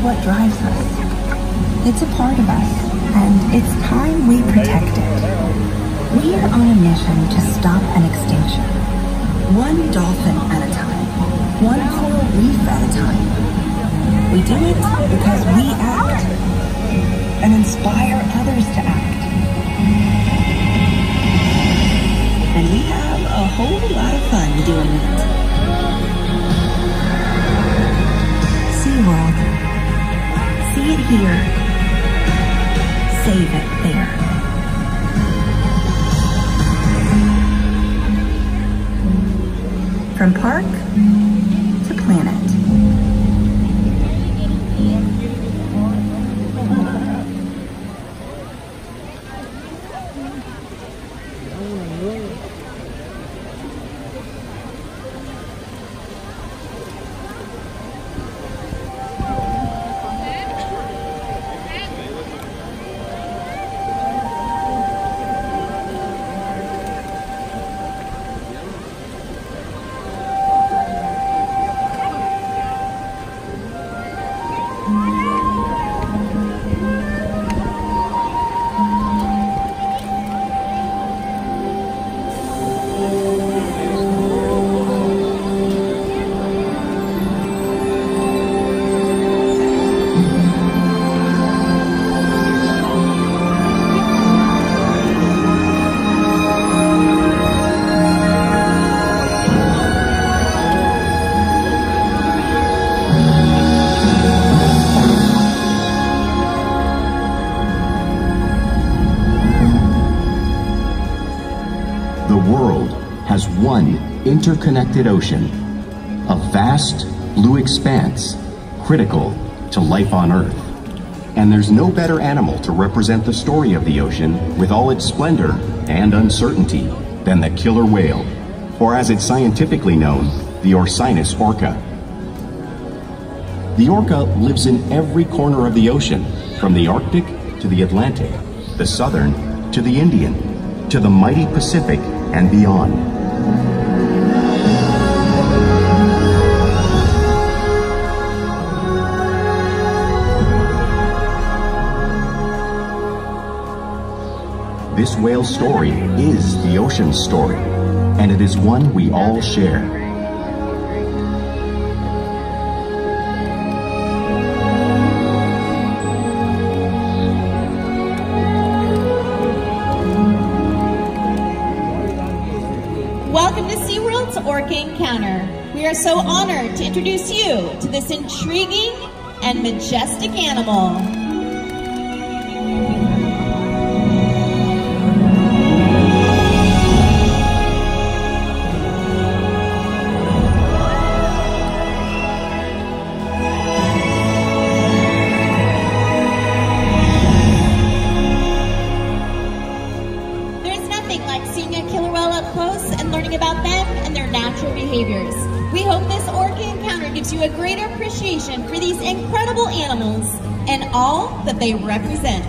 what drives us. It's a part of us, and it's time we protect it. We're on a mission to stop an extinction. One dolphin at a time. One coral reef at a time. We do it because we act and inspire others to act. And we have a whole lot of fun doing it. SeaWorld. See it here. Save it there. From park to planet. One interconnected ocean, a vast blue expanse critical to life on Earth. And there's no better animal to represent the story of the ocean with all its splendor and uncertainty than the killer whale, or as it's scientifically known, the Orcinus orca. The orca lives in every corner of the ocean, from the Arctic to the Atlantic, the Southern to the Indian, to the mighty Pacific and beyond. This whale's story is the ocean's story, and it is one we all share. Welcome to SeaWorld's Orca Encounter. We are so honored to introduce you to this intriguing and majestic animal. We hope this Orca encounter gives you a greater appreciation for these incredible animals and all that they represent.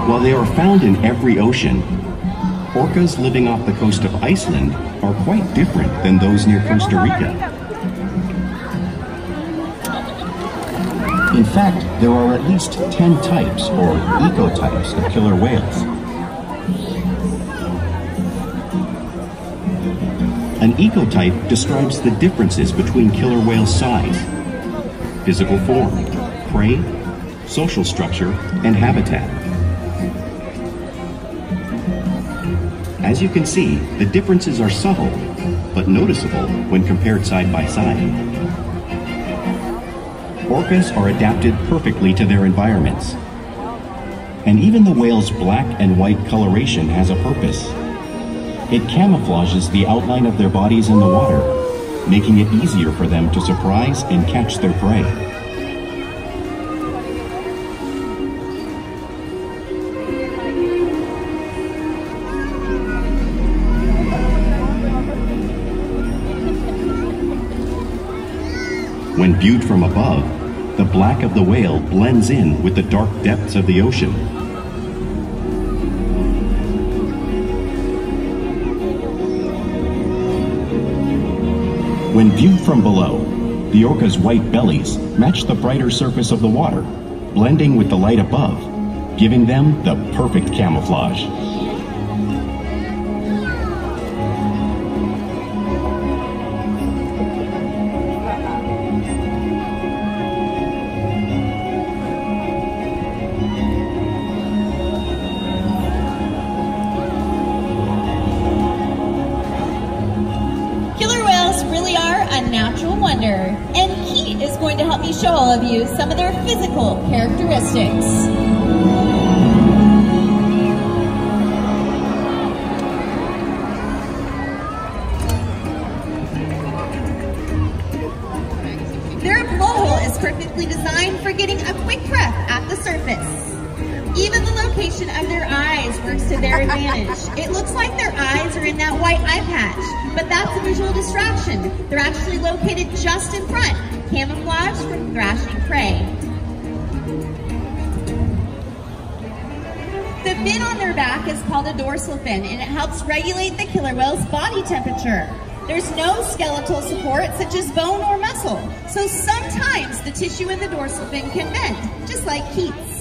While they are found in every ocean, orcas living off the coast of Iceland are quite different than those near Costa Rica. In fact, there are at least 10 types, or ecotypes, of killer whales. An ecotype describes the differences between killer whale size, physical form, prey, social structure, and habitat. As you can see, the differences are subtle, but noticeable when compared side by side. Orcas are adapted perfectly to their environments. And even the whale's black and white coloration has a purpose. It camouflages the outline of their bodies in the water, making it easier for them to surprise and catch their prey. When viewed from above, the black of the whale blends in with the dark depths of the ocean. When viewed from below, the orca's white bellies match the brighter surface of the water, blending with the light above, giving them the perfect camouflage. And he is going to help me show all of you some of their physical characteristics. Their blowhole is perfectly designed for getting a quick breath at the surface. Even the location of their eyes works to their advantage. It looks like their eyes are in that white eye patch, but that's a visual distraction. They're actually located just in front, camouflaged from thrashing prey. The fin on their back is called a dorsal fin, and it helps regulate the killer whale's body temperature. There's no skeletal support such as bone or muscle, so sometimes the tissue in the dorsal fin can bend, just like Keats.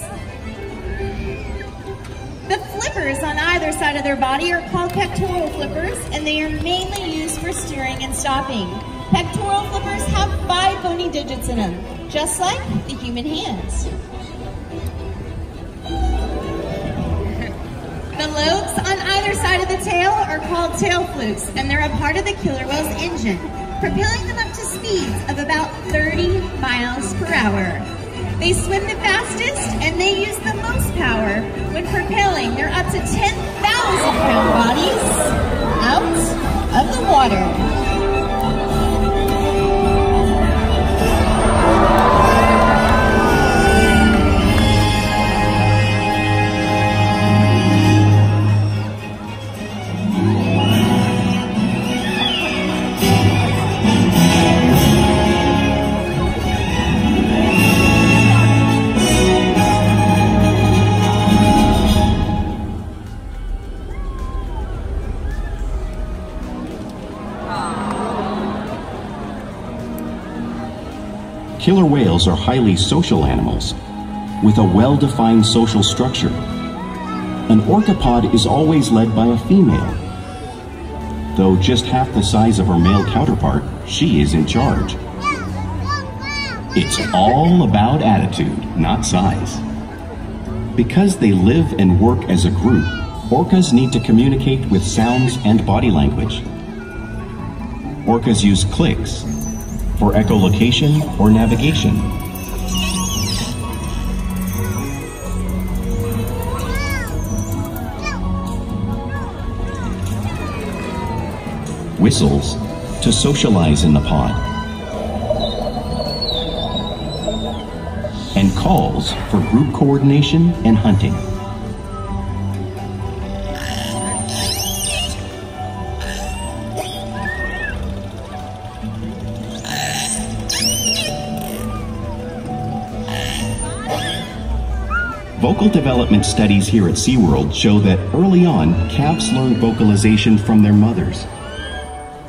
The flippers on either side of their body are called pectoral flippers, and they are mainly used for steering and stopping. Pectoral flippers have 5 bony digits in them, just like the human hands. The lobes on either side of the tail are called tail flukes, and they're a part of the killer whale's engine, propelling them up to speeds of about 30 miles per hour. They swim the fastest, and they use the most power when propelling their up to 10,000-pound bodies out of the water. Killer whales are highly social animals with a well-defined social structure. An orcapod is always led by a female. Though just half the size of her male counterpart, she is in charge. It's all about attitude, not size. Because they live and work as a group, orcas need to communicate with sounds and body language. Orcas use clicks for echolocation or navigation. Whistles to socialize in the pod. And calls for group coordination and hunting. Vocal development studies here at SeaWorld show that early on, calves learn vocalization from their mothers.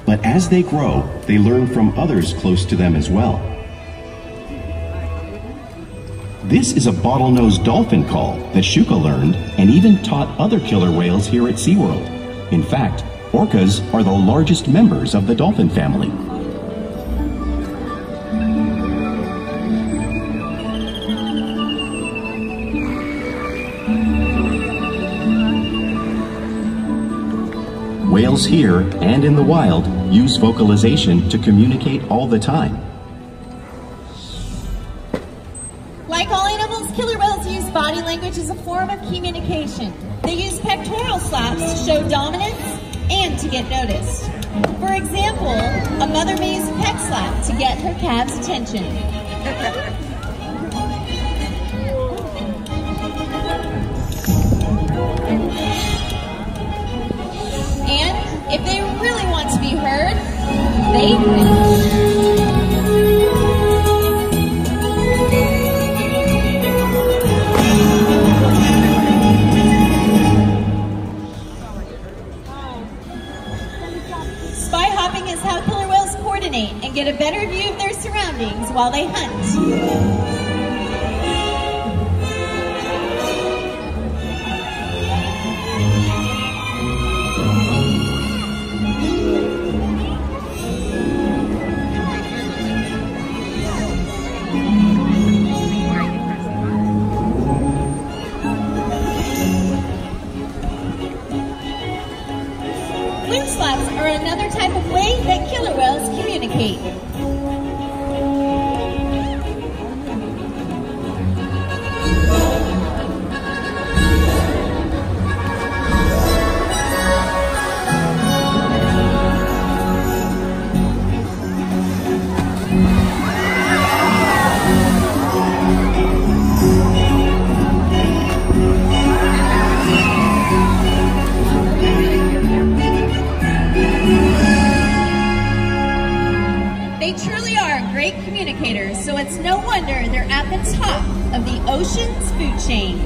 But as they grow, they learn from others close to them as well. This is a bottlenose dolphin call that Shuka learned and even taught other killer whales here at SeaWorld. In fact, orcas are the largest members of the dolphin family. Whales here and in the wild use vocalization to communicate all the time. Like all animals, killer whales use body language as a form of communication. They use pectoral slaps to show dominance and to get noticed. For example, a mother may's peck slap to get her calf's attention. And if they really want to be heard, they cringe. Spy hopping is how killer whales coordinate and get a better view of their surroundings while they hunt. Wind slaps are another type of way that killer whales communicate. They truly are great communicators, so it's no wonder they're at the top of the ocean's food chain.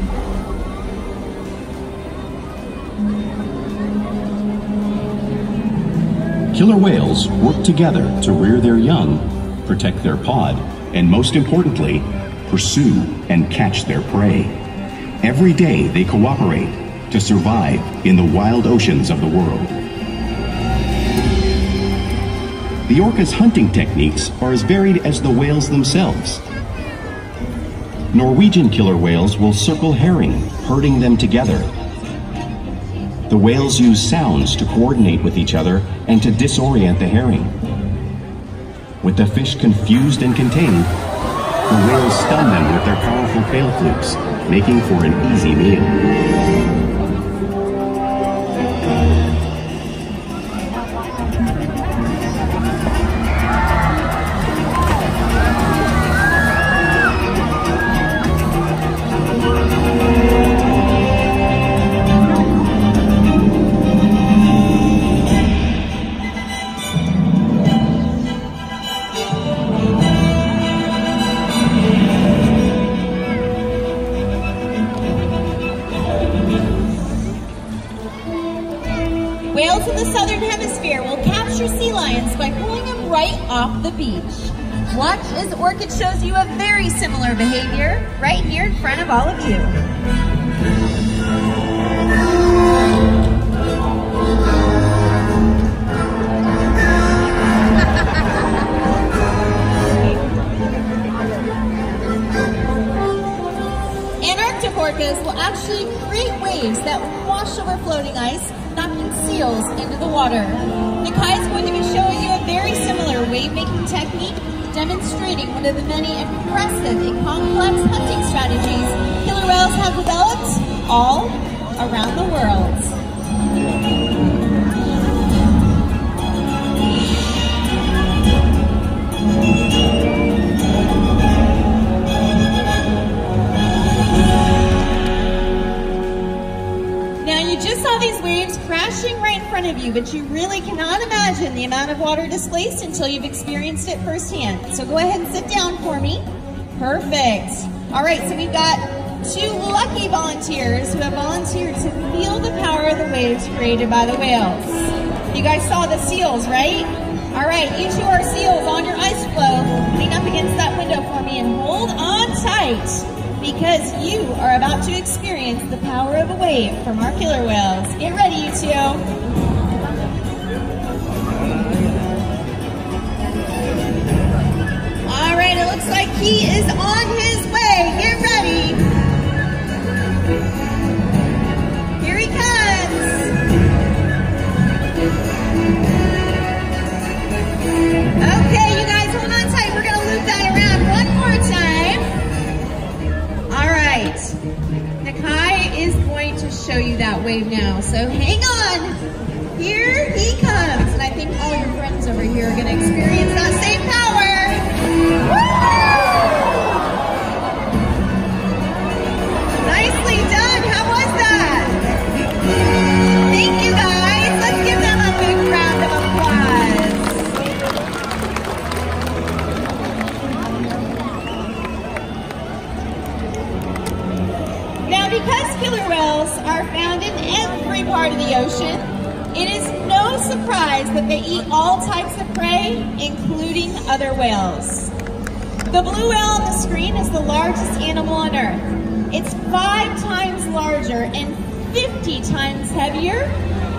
Killer whales work together to rear their young, protect their pod, and most importantly, pursue and catch their prey. Every day they cooperate to survive in the wild oceans of the world. The orca's hunting techniques are as varied as the whales themselves. Norwegian killer whales will circle herring, herding them together. The whales use sounds to coordinate with each other and to disorient the herring. With the fish confused and contained, the whales stun them with their powerful tail flukes, making for an easy meal. Whales in the southern hemisphere will capture sea lions by pulling them right off the beach. Watch as Orca shows you a very similar behavior right here in front of all of you. Antarctic orcas will actually create waves that wash over floating ice, knocking seals into the water. Nakai is going to be showing you a very similar wave-making technique, demonstrating one of the many impressive and complex hunting strategies killer whales have developed all around the world. Just saw these waves crashing right in front of you, but you really cannot imagine the amount of water displaced until you've experienced it firsthand. So go ahead and sit down for me. Perfect. All right, so we've got 2 lucky volunteers who have volunteered to feel the power of the waves created by the whales. You guys saw the seals, right? All right, you 2 are seals on your ice floe. Lean up against that window for me and hold on tight, because you are about to experience the power of a wave from our killer whales. Get ready, you 2. All right, it looks like he is on his way. Get ready. Here he comes. Okay, you guys hold on tight. We're gonna loop that around one more time. All right, Nakai is going to show you that wave now, so hang on. Here are found in every part of the ocean. It is no surprise that they eat all types of prey, including other whales. The blue whale on the screen is the largest animal on Earth. It's 5 times larger and 50 times heavier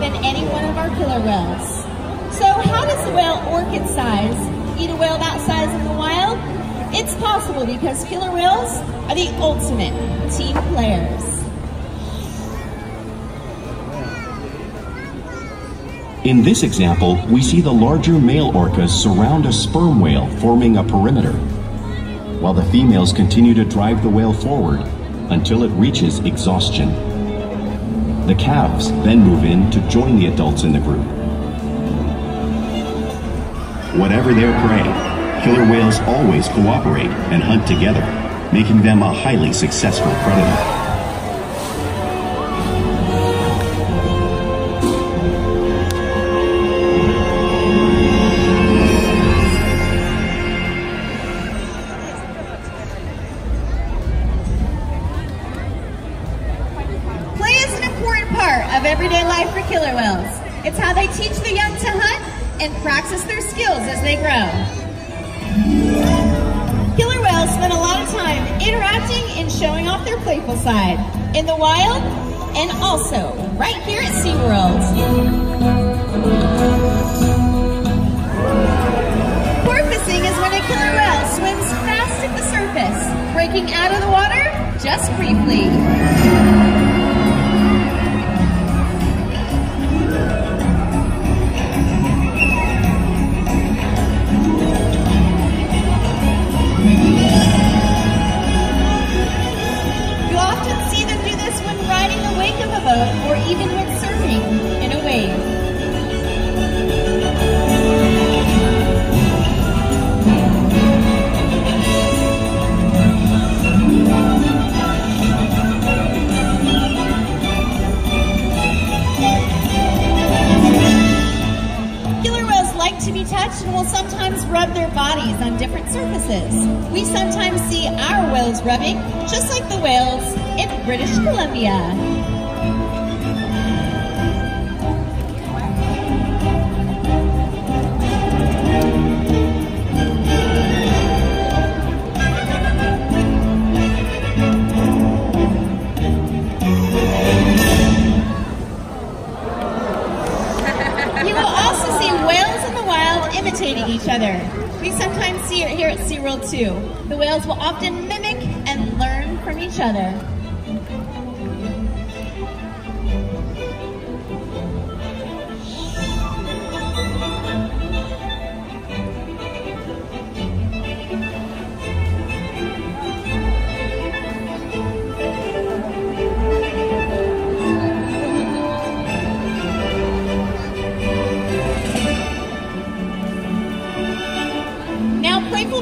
than any one of our killer whales. So how does the whale Orca size eat a whale that size in the wild? It's possible because killer whales are the ultimate team players. In this example, we see the larger male orcas surround a sperm whale, forming a perimeter, while the females continue to drive the whale forward until it reaches exhaustion. The calves then move in to join the adults in the group. Whatever their prey, killer whales always cooperate and hunt together, making them a highly successful predator. Of everyday life for killer whales. It's how they teach the young to hunt and practice their skills as they grow. Killer whales spend a lot of time interacting and showing off their playful side in the wild and also right here at SeaWorld. Porpoising is when a killer whale swims fast at the surface, breaking out of the water just briefly. Or even when surfing in a wave. Killer whales like to be touched and will sometimes rub their bodies on different surfaces. We sometimes see our whales rubbing, just like the whales in British Columbia. Imitating each other. We sometimes see it here at SeaWorld too. The whales will often mimic and learn from each other.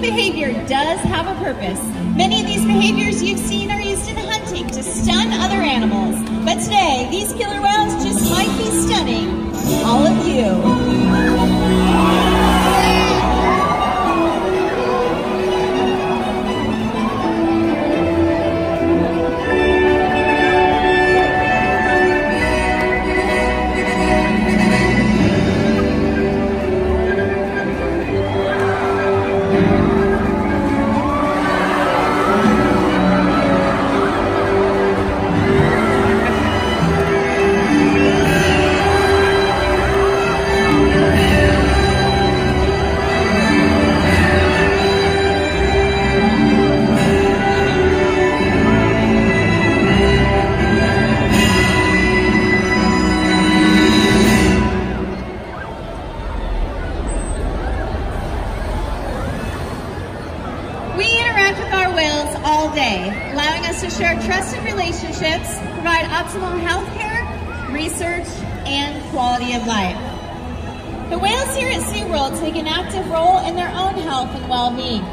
Behavior does have a purpose. Many of these behaviors you've seen are used in hunting to stun other animals. But today, these killer whales just might be stunning all of you. All day, allowing us to share trusted relationships, provide optimal health care, research, and quality of life. The whales here at SeaWorld take an active role in their own health and well-being.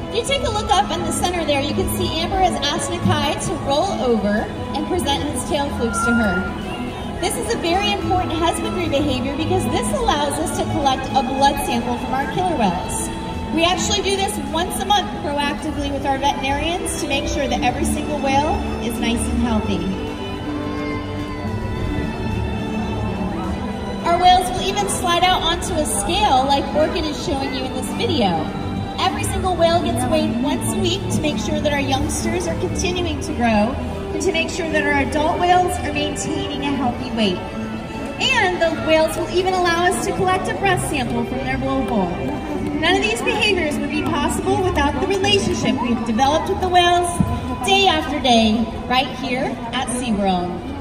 If you take a look up in the center there, you can see Amber has asked Nakai to roll over and present his tail flukes to her. This is a very important husbandry behavior because this allows us to collect a blood sample from our killer whales. We actually do this once a month proactively with our veterinarians to make sure that every single whale is nice and healthy. Our whales will even slide out onto a scale like Orca is showing you in this video. Every single whale gets weighed once a week to make sure that our youngsters are continuing to grow and to make sure that our adult whales are maintaining a healthy weight. And the whales will even allow us to collect a breast sample from their blowhole. None of these behaviors would be possible without the relationship we've developed with the whales day after day right here at SeaWorld.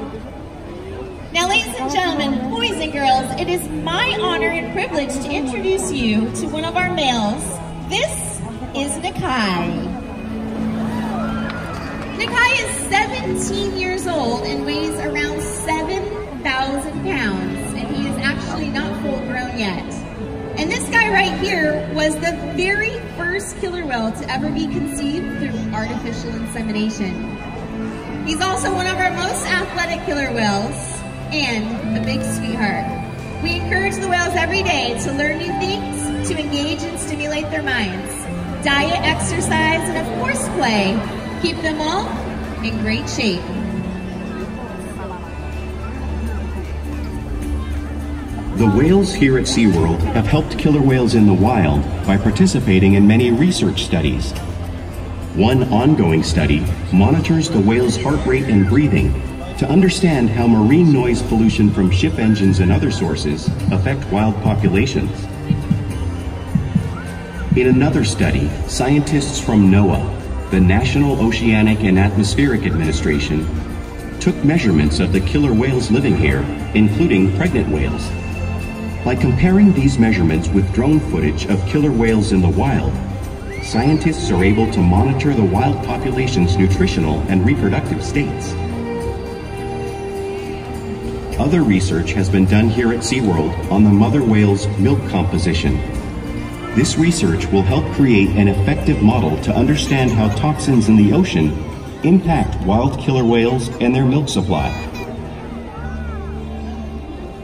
Now, ladies and gentlemen, boys and girls, it is my honor and privilege to introduce you to one of our males. This is Nakai. Nakai is 17 years old and weighs around 7,000 pounds, and he is actually not full grown yet. And this guy right here was the very first killer whale to ever be conceived through artificial insemination. He's also one of our most athletic killer whales and a big sweetheart. We encourage the whales every day to learn new things, to engage and stimulate their minds. Diet, exercise, and of course play keep them all in great shape. The whales here at SeaWorld have helped killer whales in the wild by participating in many research studies. One ongoing study monitors the whale's heart rate and breathing to understand how marine noise pollution from ship engines and other sources affect wild populations. In another study, scientists from NOAA, the National Oceanic and Atmospheric Administration, took measurements of the killer whales living here, including pregnant whales. By comparing these measurements with drone footage of killer whales in the wild, scientists are able to monitor the wild population's nutritional and reproductive states. Other research has been done here at SeaWorld on the mother whale's milk composition. This research will help create an effective model to understand how toxins in the ocean impact wild killer whales and their milk supply.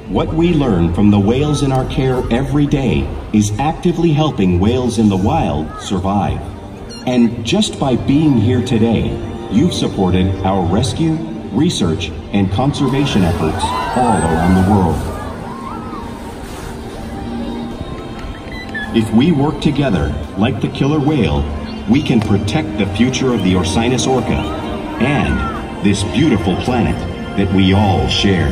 What we learn from the whales in our care every day is actively helping whales in the wild survive. And just by being here today, you've supported our rescue, research, and conservation efforts all around the world. If we work together, like the killer whale, we can protect the future of the Orca and this beautiful planet that we all share.